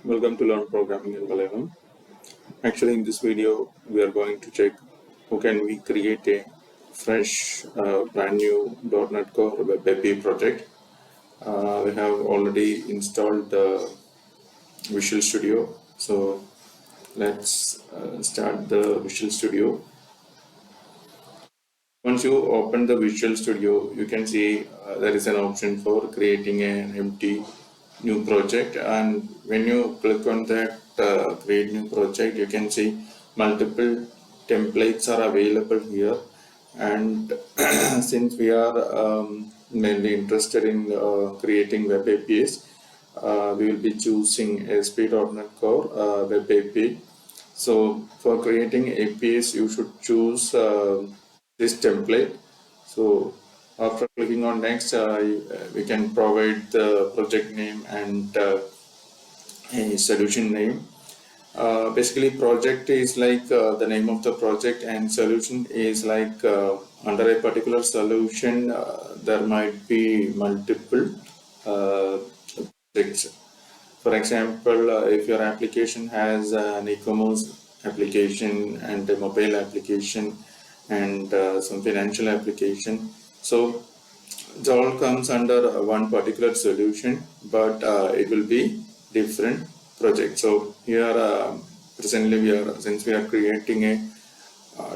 Welcome to Learn Programming in Malayalam. Actually, in this video, we are going to check how can we create a fresh, brand new .NET Core Web API project. We have already installed Visual Studio. So let's start the Visual Studio. Once you open the Visual Studio, you can see there is an option for creating an empty new project, and when you click on that create new project, you can see multiple templates are available here. And since we are mainly interested in creating web APIs, we will be choosing ASP.NET Core Web API. So for creating APIs, you should choose this template. So after clicking on next, we can provide the project name and a solution name. Basically, project is like the name of the project, and solution is like under a particular solution there might be multiple projects. For example, if your application has an e-commerce application and a mobile application and some financial application, so it all comes under one particular solution, but it will be different project. So here presently since we are creating a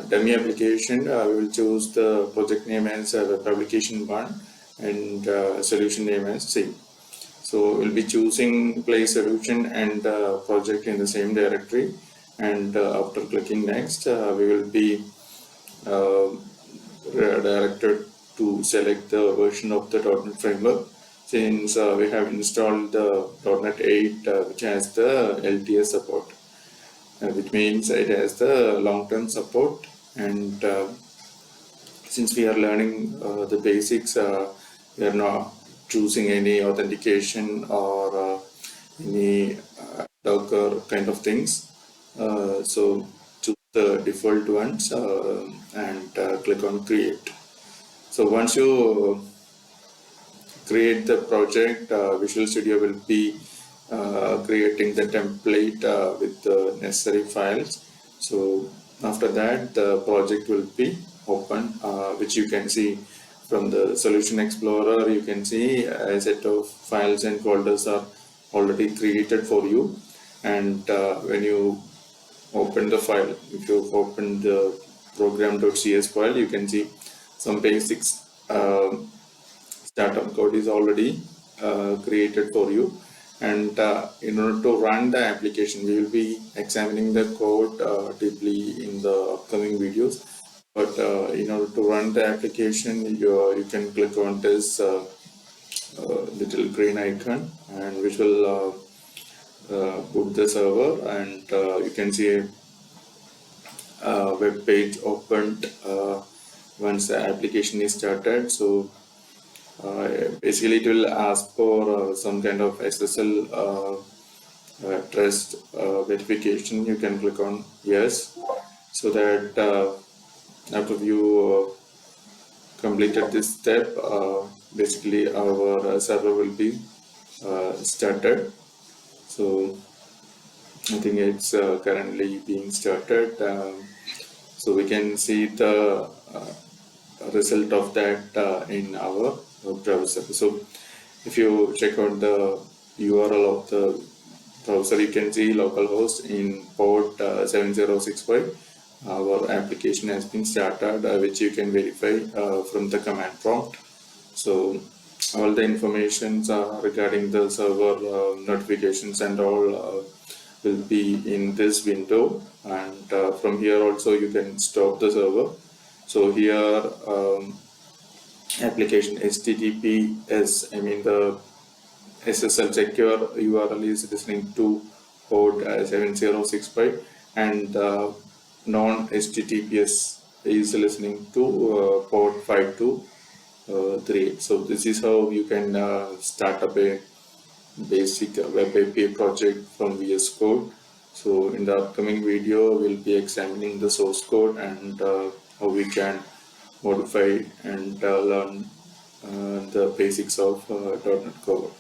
dummy application, we will choose the project name as web application 1 and solution name as C. So we'll be choosing play solution and project in the same directory, and after clicking next, we will be directed to select the version of the .NET framework, since we have installed the .NET 8 which has the LTS support, which means it has the long-term support. And since we are learning the basics, we are not choosing any authentication or any Docker kind of things. So choose the default ones and click on create. So once you create the project, Visual Studio will be creating the template with the necessary files. So after that, the project will be open, which you can see from the Solution Explorer. You can see a set of files and folders are already created for you. And when you open the file, if you open the program.cs file, you can see some basics startup code is already created for you. And in order to run the application, we will be examining the code deeply in the upcoming videos. But in order to run the application, you can click on this little green icon, and which will boot the server, and you can see a web page opened once the application is started. So basically it will ask for some kind of SSL trust verification. You can click on yes, so that after you completed this step, basically our server will be started. So I think it's currently being started. So we can see the result of that in our browser. So if you check out the URL of the browser, you can see localhost in port 7065. Our application has been started, which you can verify from the command prompt. So all the informations regarding the server notifications and all will be in this window, and from here also you can stop the server. So here application HTTPS, I mean the SSL secure URL is listening to port 7065, and non-HTTPS is listening to port 5238. So this is how you can start up a basic web API project from VS Code. So in the upcoming video, we'll be examining the source code and how we can modify and learn the basics of .NET Core.